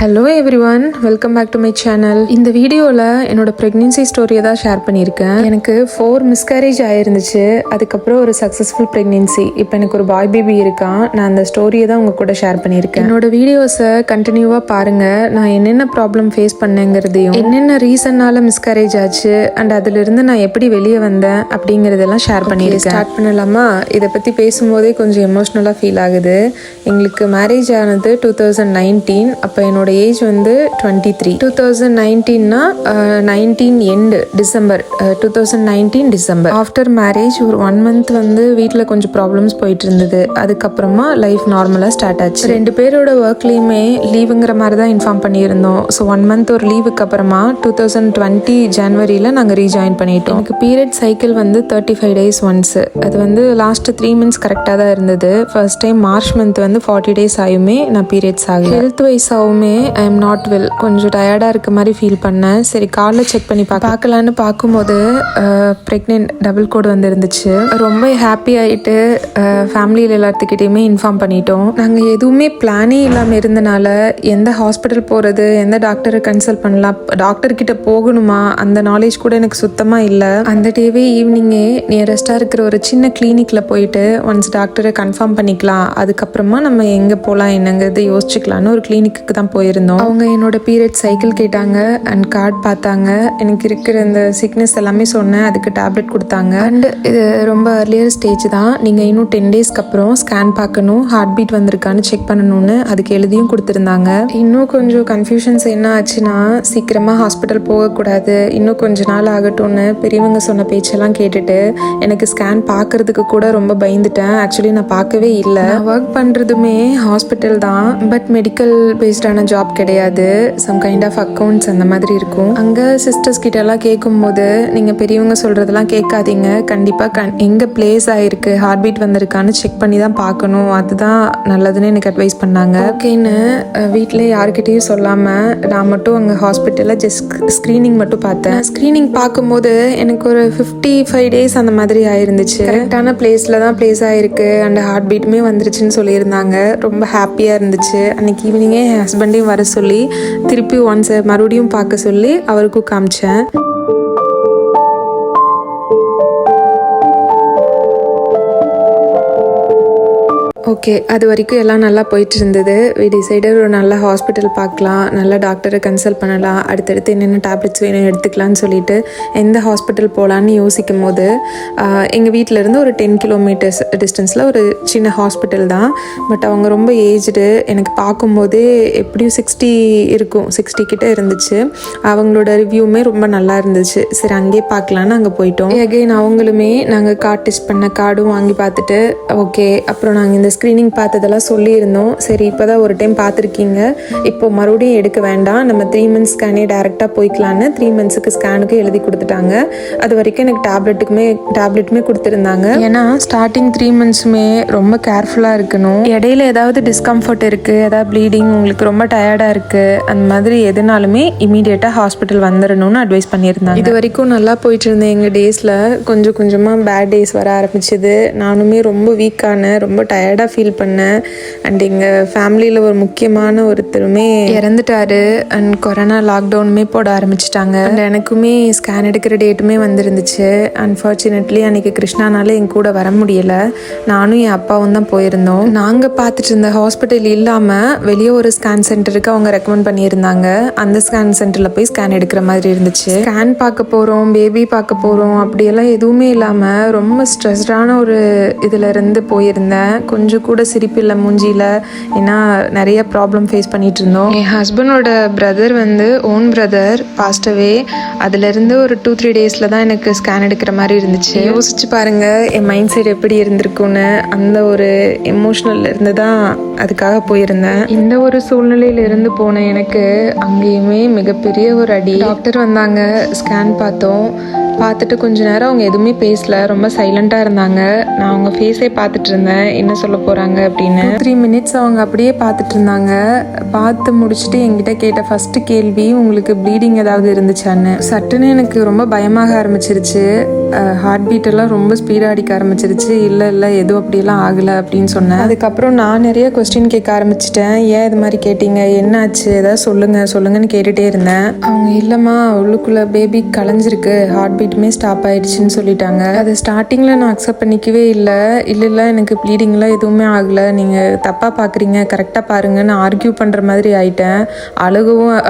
Hello everyone, welcome back to my channel. இந்த வீடியோவில் என்னோட ப்ரெக்னென்சி ஸ்டோரியை தான் ஷேர் பண்ணியிருக்கேன். எனக்கு 4 மிஸ்கேரேஜ் ஆயிருந்துச்சு. அதுக்கப்புறம் ஒரு சக்ஸஸ்ஃபுல் ப்ரெக்னென்சி. இப்போ எனக்கு ஒரு பாய் பேபி இருக்கான். நான் அந்த ஸ்டோரியை தான் உங்கள் கூட ஷேர் பண்ணியிருக்கேன். என்னோட வீடியோஸை கண்டினியூவாக பாருங்கள். நான் என்னென்ன ப்ராப்ளம் ஃபேஸ் பண்ணேங்கிறதையும் என்னென்ன ரீசன்னால மிஸ்கேரேஜ் ஆச்சு அண்ட் அதிலிருந்து நான் எப்படி வெளியே வந்தேன் அப்படிங்கிறதெல்லாம் ஷேர் பண்ணியிருக்கேன். ஸ்டார்ட் பண்ணலாமா? இதை பற்றி பேசும்போதே கொஞ்சம் எமோஷ்னலாக ஃபீல் ஆகுது. எங்களுக்கு மேரேஜ் ஆனது 2019. அப்போ என்னோட ஏஜ் வந்து 23. 2019னா 19 end December 2019 December. After marriage ஒரு 1 மந்த் வந்து வீட்டில் கொஞ்சம் ப்ராப்ளம்ஸ் போயிட்டு இருந்தது. அதுக்கப்புறமா லைஃப் நார்மலாக ஸ்டார்ட் ஆச்சு. 2 பேரோட ஒர்க்லேயுமே லீவுங்கிற மாதிரி தான் இன்ஃபார்ம் பண்ணியிருந்தோம். ஸோ 1 மந்த் ஒரு லீவுக்கு அப்புறமா 2020 ஜனவரியில் நாங்கள் ரீஜாயின் பண்ணிட்டோம். எனக்கு பீரியட் சைக்கிள் வந்து 35 days ஒன்ஸ். அது வந்து லாஸ்ட் 3 months கரெக்டாக தான் இருந்தது. ஃபர்ஸ்ட் டைம் மார்ச் மந்த் வந்து 40 days ஆயுமே நான் பீரியட்ஸ் ஆகும். ஹெல்த் வைஸாகவுமே ஐ எம் நாட் வெல். கொஞ்சம் டயர்டாக இருக்க மாதிரி ஃபீல் பண்ணேன். சரி காலைல செக் பண்ணி பார்க்கலான்னு பார்க்கும்போது ப்ரெக்னென்ட் டபுள் கோட் வந்து இருந்துச்சு. ரொம்ப ஹாப்பி ஆகிட்டு ஃபேமிலியில் எல்லாத்துக்கிட்டையுமே இன்ஃபார்ம் பண்ணிட்டோம். நாங்கள் எதுவுமே பிளானே இல்லாமல் இருந்தனால எந்த ஹாஸ்பிட்டல் போகிறது, எந்த டாக்டரை கன்சல்ட் பண்ணலாம், டாக்டர்கிட்ட போகணுமா, அந்த நாலேஜ் கூட எனக்கு சுத்தமாக இல்லை. அந்த டேவே ஈவினிங்கே நியரஸ்டாக இருக்கிற ஒரு சின்ன கிளினிக்கில் போயிட்டு ஒன்ஸ் டாக்டரை கன்ஃபார்ம் பண்ணிக்கலாம், அதுக்கப்புறமா நம்ம எங்கே போகலாம் என்னங்கிறது யோசிச்சுக்கலான்னு ஒரு கிளினிக்கு தான் போயிருந்தோம். அவங்க என்னோட பீரியட் சைக்கிள் கேட்டாங்க அண்ட் கார்டு பார்த்தாங்க. எனக்கு இருக்கிற இந்த சிக்னஸ் எல்லாமே சொன்னேன். அதுக்கு டேப்லெட் கொடுத்தாங்க. அண்ட் இது ரொம்ப அர்லியர் ஸ்டேஜ் தான். நீங்கள் இன்னும் 10 daysக்கு அப்புறம் ஸ்கேன் பார்க்கணும், ஹார்ட் பீட் வந்திருக்கான்னு செக் பண்ணணும்னு அதுக்கு எழுதியும் கொடுத்துருந்தாங்க. இன்னும் கொஞ்சம் கன்ஃபியூஷன்ஸ் என்ன ஆச்சுன்னா, சீக்கிரமாக ஹாஸ்பிட்டல் போகக்கூடாது, இன்னும் கொஞ்ச நாள் ஆகட்டும்னு பெரியவங்க சொன்ன பேச்செல்லாம் கேட்டுட்டு எனக்கு ஸ்கேன் பார்க்கறதுக்கு கூட ரொம்ப பயந்துட்டேன். ஆக்சுவலி நான் பார்க்கவே இல்லை. ஒர்க் பண்ணுறதுமே ஹாஸ்பிட்டல் தான், பட் மெடிக்கல் பேஸ்டான ஜாப் கிடையாது. சம் கைண்ட் ஆஃப் அக்கௌண்ட்ஸ் அந்த மாதிரி இருக்கும். அங்கே சிஸ்டர்ஸ் கிட்ட எல்லாம் கேட்கும்போது நீங்கள் பெரியவங்க சொல்கிறதெல்லாம் கேட்காதீங்க, கண்டிப்பாக எங்கே பிளேஸ் ஆகிருக்கு, ஹார்ட் பீட் வந்திருக்கான்னு செக் பண்ணி தான் பார்க்கணும், அதுதான் நல்லதுன்னு எனக்கு அட்வைஸ் பண்ணாங்க. ஓகேன்னு வீட்டில் யாருக்கிட்டையும் சொல்லாமல் நான் மட்டும் அங்கே ஹாஸ்பிட்டலில் ஜஸ்ட் ஸ்க்ரீனிங் மட்டும் பார்த்தேன். ஸ்க்ரீனிங் பார்க்கும்போது எனக்கு ஒரு 55 days அந்த மாதிரி ஆயிருந்துச்சு. கரெக்டான பிளேஸில் தான் பிளேஸ் ஆகிருக்கு அண்ட் ஹார்ட் பீட்டுமே வந்துருச்சுன்னு சொல்லியிருந்தாங்க. ரொம்ப ஹாப்பியாக இருந்துச்சு. அன்றைக்கி ஈவினிங்கே என் ஹஸ்பண்டையும் வர சொல்லி திருப்பி ஒன்ஸ் மறுபடியும் பார்க்க சொல்லி அவருக்கும் காமிச்சேன். ஓகே, அது வரைக்கும் எல்லாம் நல்லா போயிட்டு இருந்தது. வி டிசைடட் ஒரு நல்ல ஹாஸ்பிட்டல் பார்க்கலாம், நல்ல டாக்டரை கன்சல்ட் பண்ணலாம், அடுத்தடுத்து என்னென்ன டேப்லெட்ஸ் வேணும் எடுத்துக்கலான்னு சொல்லிட்டு எந்த ஹாஸ்பிட்டல் போகலான்னு யோசிக்கும் போது எங்கள் வீட்டிலேருந்து ஒரு 10 kilometers டிஸ்டன்ஸில் ஒரு சின்ன ஹாஸ்பிட்டல் தான். பட் அவங்க ரொம்ப ஏஜ்டு. எனக்கு பார்க்கும்போதே எப்படியும் 60 இருக்கும், 60 கிட்ட இருந்துச்சு. அவங்களோட ரிவ்யூமே ரொம்ப நல்லா இருந்துச்சு. சரி அங்கேயே பார்க்கலான்னு அங்கே போயிட்டோம். அகெயின் அவங்களுமே நாங்கள் கார்டு டெஸ்ட் பண்ண கார்டும் வாங்கி பார்த்துட்டு ஓகே, அப்புறம் நாங்கள் இந்த ஸ்க்ரீனிங் பார்த்ததெல்லாம் சொல்லியிருந்தோம். சரி இப்போ தான் ஒரு டைம் பார்த்துருக்கீங்க, இப்போ மறுபடியும் எடுக்க வேண்டாம், நம்ம 3 months ஸ்கேனே டேரெக்டாக போய்க்கலான்னு 3 monthsக்கு ஸ்கேனுக்கு எழுதி கொடுத்துட்டாங்க. அது வரைக்கும் எனக்கு டேப்லெட்டுமே கொடுத்துருந்தாங்க. ஏன்னா ஸ்டார்டிங் 3 monthsமே ரொம்ப கேர்ஃபுல்லாக இருக்கணும். இடையில ஏதாவது டிஸ்கம்ஃபர்ட் இருக்குது, ஏதாவது ப்ளீடிங், உங்களுக்கு ரொம்ப டயர்டாக இருக்குது, அந்த மாதிரி எதுனாலுமே இமீடியட்டாக ஹாஸ்பிட்டல் வந்துடணும்னு அட்வைஸ் பண்ணியிருந்தாங்க. இது வரைக்கும் நல்லா போயிட்டு இருந்தேன். எங்கள் டேஸில் கொஞ்சம் கொஞ்சமாக பேட் டேஸ் வர ஆரம்பிச்சிது. நானுமே ரொம்ப வீக்கான, ரொம்ப டயர்டாக ஃபீல் பண்ணேன். அண்ட் எங்கள் ஃபேமிலியில் ஒரு முக்கியமான ஒருத்தருமே இறந்துட்டாரு. அண்ட் கொரோனா லாக்டவுனுமே போட ஆரம்பிச்சிட்டாங்க. அண்ட் எனக்குமே ஸ்கேன் எடுக்கிற டேட்டுமே வந்துருந்துச்சு. அன்ஃபார்ச்சுனேட்லி அன்றைக்கி கிருஷ்ணானால என் கூட வர முடியலை. நானும் என் அப்பாவும் தான் போயிருந்தோம். நாங்கள் பார்த்துட்டு இருந்த ஹாஸ்பிட்டல் இல்லாமல் வெளியே ஒரு ஸ்கேன் சென்டருக்கு அவங்க ரெக்கமெண்ட் பண்ணியிருந்தாங்க. அந்த ஸ்கேன் சென்டரில் போய் ஸ்கேன் எடுக்கிற மாதிரி இருந்துச்சு. ஸ்கேன் பார்க்க போகிறோம், பேபி பார்க்க போகிறோம், அப்படியெல்லாம் எதுவுமே இல்லாமல் ரொம்ப ஸ்ட்ரெஸ்டான ஒரு இதில் இருந்து போயிருந்தேன். கொஞ்சம் கூட சிரிப்பில்லை மூஞ்சியில். ஏன்னா நிறைய ப்ராப்ளம் ஃபேஸ் பண்ணிட்டு இருந்தோம். என் ஹஸ்பண்டோட பிரதர் வந்து ஓன் பிரதர் பாஸ்டவே. அதுலேருந்து ஒரு 2-3 daysல தான் எனக்கு ஸ்கேன் எடுக்கிற மாதிரி இருந்துச்சு. யோசிச்சு பாருங்க என் மைண்ட் செட் எப்படி இருந்திருக்குன்னு. அந்த ஒரு எமோஷ்னல் இருந்து தான் அதுக்காக போயிருந்தேன். இந்த ஒரு சூழ்நிலையில இருந்து போன எனக்கு அங்கேயுமே மிகப்பெரிய ஒரு அடி. டாக்டர் வந்தாங்க, ஸ்கேன் பார்த்தோம். பார்த்துட்டு கொஞ்ச நேரம் அவங்க எதுவுமே பேசல, ரொம்ப சைலண்டாக இருந்தாங்க. நான் அவங்க ஃபேஸே பார்த்துட்டு இருந்தேன் என்ன சொல்ல போகிறாங்க அப்படின்னு. 3 minutes அவங்க அப்படியே பார்த்துட்டு இருந்தாங்க. பார்த்து முடிச்சுட்டு என்கிட்ட கேட்ட ஃபஸ்ட்டு கேள்வி, உங்களுக்கு ப்ளீடிங் ஏதாவது இருந்துச்சான்னு. சட்டுன்னு எனக்கு ரொம்ப பயமாக ஆரம்பிச்சிருச்சு. ஹார்ட் பீட் எல்லாம் ரொம்ப ஸ்பீடாக அடிக்க ஆரம்பிச்சிருச்சு. இல்லை எதுவும் அப்படியெல்லாம் ஆகலை அப்படின்னு சொன்னேன். அதுக்கப்புறம் நான் நிறைய கொஸ்டின் கேட்க ஆரம்பிச்சிட்டேன். ஏன் இது மாதிரி கேட்டீங்க, என்னாச்சு, ஏதாவது சொல்லுங்கன்னு கேட்டுகிட்டே இருந்தேன். அவங்க இல்லைம்மா உள்ளுக்குள்ளே பேபி கலைஞ்சிருக்கு, ஹார்ட் பீட்டுமே ஸ்டாப் ஆயிடுச்சுன்னு சொல்லிட்டாங்க. அது ஸ்டார்டிங்கில் நான் அக்செப்ட் பண்ணிக்கவே இல்லை எனக்கு ப்ளீடிங்லாம் எதுவுமே ஆகலை, நீங்கள் தப்பாக பார்க்குறீங்க, கரெக்டாக பாருங்கன்னு ஆர்கியூ பண்ணுற மாதிரி ஆயிட்டேன்.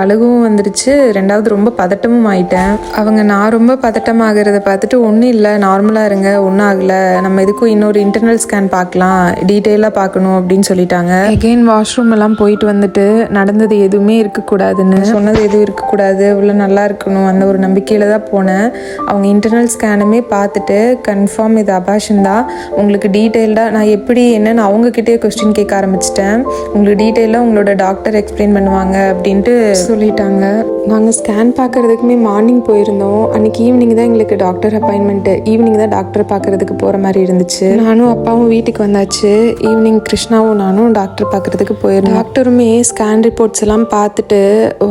அழுகவும் வந்துடுச்சு. ரெண்டாவது ரொம்ப பதட்டமும் ஆயிட்டேன். அவங்க நான் ரொம்ப பதட்டமாகிறத பார்த்துட்டு ஒன்றும் இல்லை, நார்மலாக இருங்க, ஒன்றும் ஆகலை, நம்ம இதுக்கும் இன்னொரு இன்டர்னல் ஸ்கேன் பார்க்கலாம், டீட்டெயிலாக பார்க்கணும் அப்படின்னு சொல்லிட்டாங்க. எகெயின் வாஷ்ரூம் எல்லாம் போயிட்டு வந்துட்டு நடந்தது எதுவுமே இருக்கக்கூடாதுன்னு, சொன்னது எதுவும் இருக்கக்கூடாது, இவ்வளோ நல்லா இருக்கணும் அந்த ஒரு நம்பிக்கையில் தான் போனேன். அவங்க இன்டர்னல் ஸ்கேனுமே பார்த்துட்டு கன்ஃபார்ம் இது அபாஷன் தான், உங்களுக்கு டீட்டெயில்டாக நான் எப்படி என்னன்னு அவங்கக்கிட்டே கொஸ்டின் கேட்க ஆரம்பிச்சிட்டேன். உங்களுக்கு டீட்டெயிலாக உங்களோட டாக்டர் எக்ஸ்பிளைன் பண்ணுவாங்க அப்படின்ட்டு சொல்லிட்டாங்க. நாங்கள் ஸ்கேன் பார்க்குறதுக்குமே மார்னிங் போயிருந்தோம். அன்றைக்கி ஈவினிங் தான் எங்களுக்கு டாக்டர் அப்பாயின்மெண்ட்டு. ஈவினிங் தான் டாக்டர் பார்க்குறதுக்கு போகிற மாதிரி இருந்துச்சு. நானும் அப்பாவும் வீட்டுக்கு வந்தாச்சு. ஈவினிங் கிருஷ்ணாவும் நானும் டாக்டர் பார்க்குறதுக்கு போயிருந்தோம். டாக்டருமே ஸ்கேன் ரிப்போர்ட்ஸ் எல்லாம் பார்த்துட்டு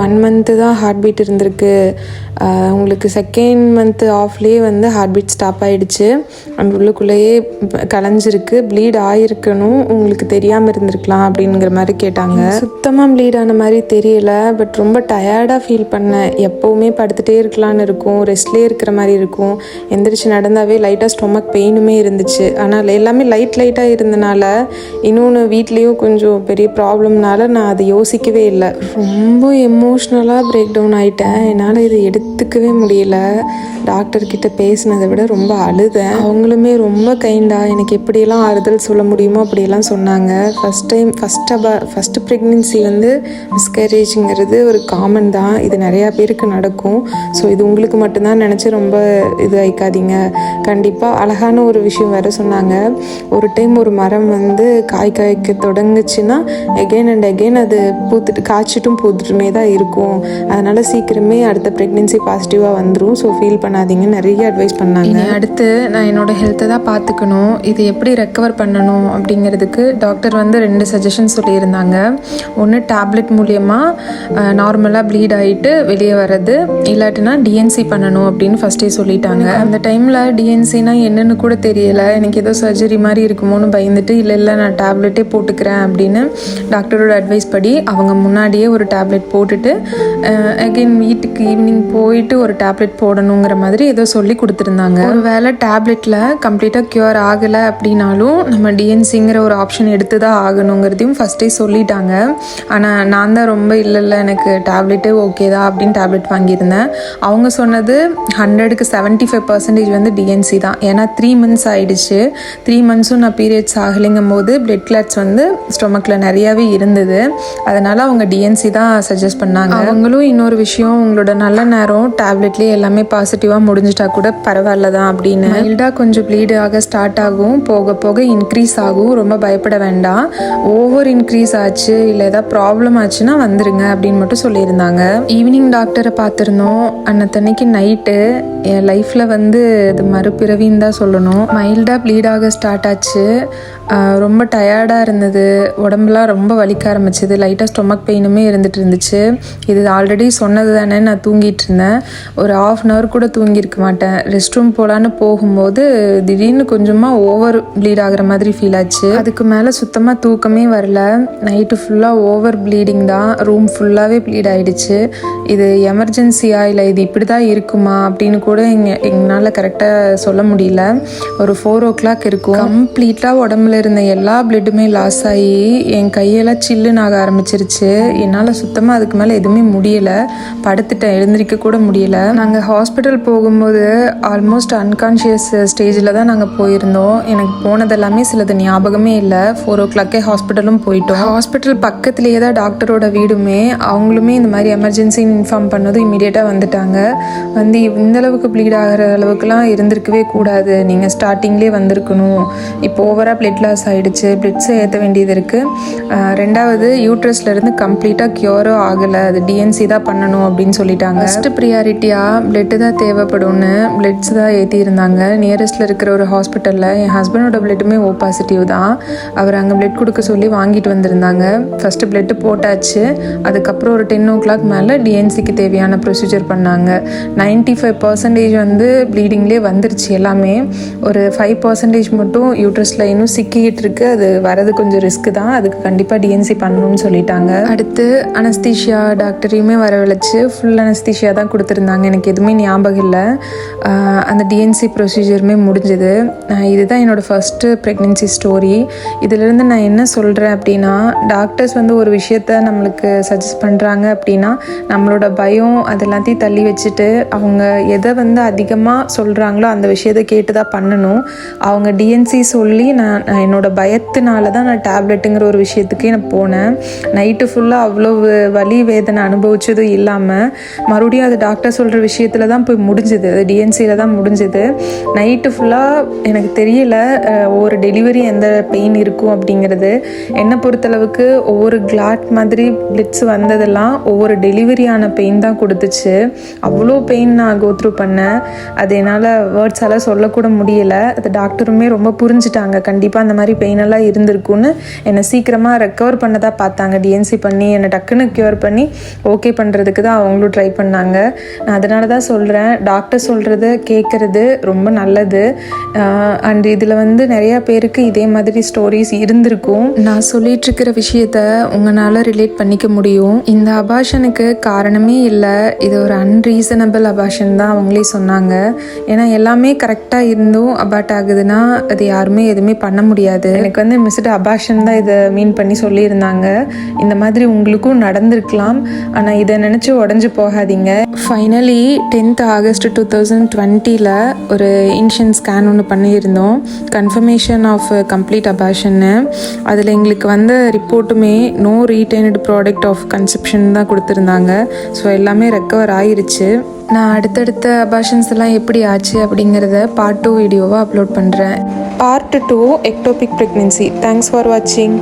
1 மந்த்து தான் ஹார்ட் பீட் இருந்திருக்கு, உங்களுக்கு 2nd மந்த்து ஆஃப்லேயே வந்து ஹார்ட் பீட் ஸ்டாப் ஆகிடுச்சு, அந்த உள்ளுக்குள்ளேயே கலைஞ்சிருக்கு, ப்ளீட் ஆகிருக்கணும், உங்களுக்கு தெரியாமல் இருந்திருக்கலாம் அப்படிங்கிற மாதிரி கேட்டாங்க. சுத்தமாக ப்ளீட் ஆன மாதிரி தெரியல, பட் ரொம்ப டயர்டாக ஃபீல் பண்ணேன். எப்போவுமே படுத்துகிட்டே இருக்கலான்னு இருக்கும், ரெஸ்ட்லேயே இருக்கிற மாதிரி இருக்கும், எந்திரிச்சு நடந்தாவே லைட்டாக ஸ்டொமக் பெயினுமே இருந்துச்சு. ஆனால் எல்லாமே லைட்டாக இருந்தனால, இன்னொன்று வீட்லேயும் கொஞ்சம் பெரிய ப்ராப்ளம்னால நான் அதை யோசிக்கவே இல்லை. ரொம்ப எமோஷ்னலாக பிரேக் டவுன் ஆகிட்டேன். என்னால் இதை எடுத்துக்கவே முடியல. டாக்டர்கிட்ட பேசினதை விட ரொம்ப அழுதேன். அவங்களுமே ரொம்ப கைண்டாக எனக்கு எப்படியெல்லாம் ஆறுதல் சொல்ல முடியுமோ அப்படியெல்லாம் சொன்னாங்க. ஃபஸ்ட்டு ப்ரெக்னென்சி வந்து மிஸ்கேரேஜுங்கிறது ஒரு காமன் தான், இது நிறையா பேருக்கு நடக்கும். ஸோ இது உங்களுக்கு மட்டும்தான் நினச்சி ரொம்ப இது ஆயிக்காதீங்க. கண்டிப்பாக அழகான ஒரு விஷயம் வேறு சொன்னாங்க. ஒரு டைம் ஒரு மரம் வந்து காய்க்க தொடங்குச்சுன்னா எகெயின் அண்ட் எகெயின் அது காய்ச்சிட்டும் பூத்துட்டுமே தான் இருக்கும். அதனால் சீக்கிரமே அடுத்த ப்ரெக்னென்சி பாசிட்டிவாக வந்துடும். ஸோ ஃபீல் பண்ணாதீங்கன்னு நிறைய அட்வைஸ் பண்ணாங்க. அடுத்து நான் என்னோடய ஹெல்த்தை தான் பார்த்துக்கணும், இது எப்படி ரெக்கவர் பண்ணணும் அப்படிங்கிறதுக்கு டாக்டர் வந்து 2 சஜஷன் சொல்லியிருந்தாங்க. ஒன்று டேப்லெட் மூலியமாக நார்மலாக ப்ளீட் ஆகிட்டு வெளியே வர்றது, இல்லாட்டினா டிஎன்சி பண்ணணும் அப்படின்னு ஃபஸ்ட்டே சொல்லிட்டாங்க. அந்த டைமில் டிஎன்சினா என்னன்னு கூட தெரியல, எனக்கு ஏதோ சர்ஜரி மாதிரி இருக்குமோன்னு பயந்துட்டு இல்லை நான் டேப்லெட்டே போட்டுக்கிறேன் அப்படின்னு டாக்டரோட அட்வைஸ் படி அவங்க முன்னாடியே ஒரு டேப்லெட் போட்டுட்டு அகெயின் வீட்டுக்கு ஈவினிங் போயிட்டு ஒரு டேப்லெட் போடணுங்கிற மாதிரி ஏதோ சொல்லி கொடுத்துருந்தாங்க. ஒரு வேளை டேப்லெட்டில் கம்ப்ளீட்டாக க்யூர் ஆகலை அப்படின்னாலும் நம்ம டிஎன்சிங்கிற ஒரு ஆப்ஷன் எடுத்து தான் ஆகணுங்கிறதையும் ஃபஸ்ட்டே சொல்லிட்டாங்க. ஆனால் நான் தான் ரொம்ப இல்லை எனக்கு டேப்லெட்டே ஓகே தான் அப்படின்னு டேப்லெட் வாங்கியிருந்தேன். அவங்க சொன்னது 100க்கு 75% வந்து டிஎன்சி தான். ஏன்னா 3 மந்த்ஸ் ஆகிடுச்சு, 3 மந்த்ஸும் நான் பீரியட்ஸ் ஆகலைங்கும் போது பிளட் கிளாட்ஸ் வந்து ஸ்டொமக்கில் நிறையாவே இருந்தது. அதனால் அவங்க டிஎன்சி தான் சஜஸ்ட் பண்ணாங்க. அவங்களும் இன்னொரு விஷயம், உங்களோட நல்ல நேரம் டேப்லெட்லேயே எல்லாமே பாசிட்டிவாக முடிஞ்சிட்டா கூட பரவாயில்ல தான் அப்படின்னு. மைல்டாக கொஞ்சம் ப்ளீட் ஆக ஸ்டார்ட் ஆகும், போக போக இன்க்ரீஸ் ஆகும், ரொம்ப பயப்பட வேண்டாம். ஓவர் இன்க்ரீஸ் ஆச்சு இல்லை ஏதாவது ப்ராப்ளம் ஆச்சுன்னா வந்துருங்க அப்படின்னு மட்டும் சொல்லியிருந்தாங்க. ஈவினிங் டாக்டரை பார்த்துருந்தோம். அன்னத்தன்னைக்கு நைட்டு என் லைஃப்பில் வந்து இது மறுபிறவின்னு தான் சொல்லணும். மைல்டாக ப்ளீட் ஆக ஸ்டார்ட் ஆச்சு, ரொம்ப டயர்டாக இருந்தது, உடம்புலாம் ரொம்ப வலிக்க ஆரம்பிச்சிது, லைட்டாக ஸ்டொமக் பெயினுமே இருந்துச்சு. இது ஆல்ரெடி சொன்னது தானே, நான் தூங்கிட்டு இருந்தேன். ஒரு 1/2 hour கூட தூங்கியிருக்க மாட்டேன். ரெஸ்ட் ரூம் போகலான்னு போகும்போது திடீர்னு கொஞ்சமாக ஓவர் ப்ளீட் ஆகிற மாதிரி ஃபீல் ஆச்சு. அதுக்கு மேலே சுத்தமாக தூக்கமே வரல. நைட்டு ஃபுல்லாக ஓவர் ப்ளீடிங் தான், ரூம் ஃபுல்லாகவே ப்ளீட் ஆகிடுச்சு. இது எமர்ஜென்சியா இல்லை இது இப்படி தான் இருக்குமா அப்படின்னு கூட எங்களால் கரெக்டாக சொல்ல முடியல. ஒரு 4 o'clock இருக்கும். கம்ப்ளீட்டாக உடம்புல இருந்த எல்லா பிளட்டுமே லாஸ் ஆகி என் கையெல்லாம் சில்லுன்னு ஆக ஆரம்பிச்சிருச்சு. என்னால் சுத்தமாக அதுக்கு மேலே எதுவுமே முடியலை, படுத்துட்டேன், எழுந்திரிக்க கூட முடியல. நாங்கள் ஹாஸ்பிட்டல் போகும்போது ஆல்மோஸ்ட் அன்கான்ஷியஸ் ஸ்டேஜில் தான் நாங்கள் போயிருந்தோம். எனக்கு போனதெல்லாமே சிலது ஞாபகமே இல்லை. 4 o'clock ஹாஸ்பிட்டலும் போயிட்டோம். ஹாஸ்பிட்டல் பக்கத்துலேயே தான் டாக்டரோட வீடுமே. அவங்களுமே இந்த மாதிரி எமர்ஜென்சின்னு இன்ஃபார்ம் பண்ணதும் இமீடியட்டாக வந்துட்டாங்க. வந்து இந்தளவுக்கு ப்ளீட் ஆகிற அளவுக்குலாம் இருந்திருக்கவே கூடாது, நீங்கள் ஸ்டார்டிங்லேயே வந்திருக்கணும், இப்போ ஓவராக பிளட் லாஸ் ஆகிடுச்சு, பிளட்ஸை ஏற்ற வேண்டியது இருக்குது. ரெண்டாவது யூட்ரஸ்லேருந்து கம்ப்ளீட்டாக க்யூரும் ஆகலை, அது டிஎன்சி தான் பண்ணணும் அப்படின்னு சொல்லிட்டாங்க. ஃபஸ்ட்டு ப்ரியாரிட்டியாக பிளட்டு தான் தேவைப்படும்னு பிளட்ஸ் தான் ஏற்றியிருந்தாங்க. நியரஸ்ட்டில் இருக்கிற ஒரு ஹாஸ்பிட்டலில் என் ஹஸ்பண்டோட பிளட்டுமே O பாசிட்டிவ் தான். அவர் அங்கே பிளட் கொடுக்க சொல்லி வாங்கிட்டு வந்திருந்தாங்க. ஃபஸ்ட்டு பிளட்டு போட்டாச்சு. அதுக்கப்புறம் ஒரு 10 o'clock மேலே டிஎன்சிக்கு தேவையான ப்ரொசீஜர் பண்ணாங்க. 95% 90% வந்து ப்ளீடிங்லேயே வந்துருச்சு எல்லாமே. ஒரு 5% மட்டும் யூட்ரஸில் இன்னும் சிக்கிக்கிட்டு இருக்கு. அது வரது கொஞ்சம் ரிஸ்க்கு தான். அதுக்கு கண்டிப்பாக டிஎன்சி பண்ணணும்னு சொல்லிட்டாங்க. அடுத்து அனஸ்தீஷியா டாக்டரையுமே வரவழைச்சு ஃபுல் அனஸ்தீஷியா தான் கொடுத்துருந்தாங்க. எனக்கு எதுவுமே ஞாபகம் இல்லை. அந்த டிஎன்சி ப்ரொசீஜருமே முடிஞ்சுது. இதுதான் என்னோடய ஃபஸ்ட்டு ப்ரெக்னென்சி ஸ்டோரி. இதிலேருந்து நான் என்ன சொல்கிறேன் அப்படின்னா, டாக்டர்ஸ் வந்து ஒரு விஷயத்த நம்மளுக்கு சஜஸ்ட் பண்ணுறாங்க அப்படின்னா நம்மளோட பயம் அதெல்லாத்தையும் தள்ளி வச்சுட்டு அவங்க எதை வந்து அதிகமாக சொல்கிறாங்களோ அந்த விஷயத்தை கேட்டு தான் பண்ணணும். அவங்க டிஎன்சி சொல்லி நான் என்னோடய பயத்தினால தான் நான் டேப்லெட்டுங்கிற ஒரு விஷயத்துக்கே நான் போனேன். நைட்டு ஃபுல்லாக அவ்வளோ வலி வேதனை அனுபவிச்சதும் இல்லாமல் மறுபடியும் அது டாக்டர் சொல்கிற விஷயத்தில் தான் போய் முடிஞ்சுது. அது டிஎன்சியில் தான் முடிஞ்சுது. நைட்டு ஃபுல்லாக எனக்கு தெரியல ஒவ்வொரு டெலிவரி எந்த பெயின் இருக்கும் அப்படிங்கிறது. என்னை பொறுத்தளவுக்கு ஒவ்வொரு கிளாட் மாதிரி பிளிட்ஸ் வந்ததெல்லாம் ஒவ்வொரு டெலிவரியான பெயின் தான் கொடுத்துச்சு. அவ்வளோ பெயின் நான் கோத்ரூ பண்ணேன். அது என்னால் வேர்ட்ஸால் சொல்லக்கூட முடியலை. அது டாக்டருமே ரொம்ப புரிஞ்சுட்டாங்க. கண்டிப்பாக அந்த மாதிரி பெயினெல்லாம் இருந்திருக்குன்னு என்னை சீக்கிரமாக ரெக்கவர் பண்ணதாக பார்த்தாங்க. டிஎன்சி பண்ணி என்னை டக்குன்னு க்யூர் பண்ணி ஓகே பண்ணுறதுக்கு தான் அவங்களும் ட்ரை பண்ணாங்க. நான் அதனால தான் சொல்கிறேன், டாக்டர் சொல்கிறத கேட்குறது ரொம்ப நல்லது. அண்ட் இதில் வந்து நிறையா பேருக்கு இதே மாதிரி ஸ்டோரிஸ் இருந்திருக்கும். நான் சொல்லிகிட்ருக்கிற விஷயத்த உங்களால் ரிலேட் பண்ணிக்க முடியும். இந்த அபார்ஷனுக்கு காரணமே இல்லை. இது ஒரு அன்ரீசனபிள் அபார்ஷன் தான் அவங்களே சொன்னாங்க. ஏன்னா எல்லாமே கரெக்டாக இருந்தும் அபார்ட் ஆகுதுன்னா அது யாருமே எதுவுமே பண்ண முடியாது. எனக்கு வந்து மிஸ்டு அபார்ஷன் தான் இதை மீன் பண்ணி சொல்லியிருந்தாங்க. இந்த மாதிரி உங்களுக்கும் நடந்திருக்கலாம். ஆனால் இதை நினச்சி உடஞ்சி போகாதீங்க. ஃபைனலி 10th August 2020 ஒரு இனிஷியல் ஸ்கேன் ஒன்று பண்ணியிருந்தோம். கன்ஃபர்மேஷன் ஆஃப் கம்ப்ளீட் அபார்ஷன்னு. அதில் எங்களுக்கு வந்த ரிப்போர்ட்டுமே no retained product of conception தான் கொடுத்துருந்தாங்க. ஸோ எல்லாமே ரெக்கவர் ஆயிருச்சு. நான் அடுத்தடுத்த அபார்ஷன்ஸ் எல்லாம் எப்படி ஆச்சு அப்படிங்கிறத பார்ட் 2 வீடியோவாக அப்லோட் பண்ணுறேன். Part 2 ectopic pregnancy. Thanks for வாட்சிங்.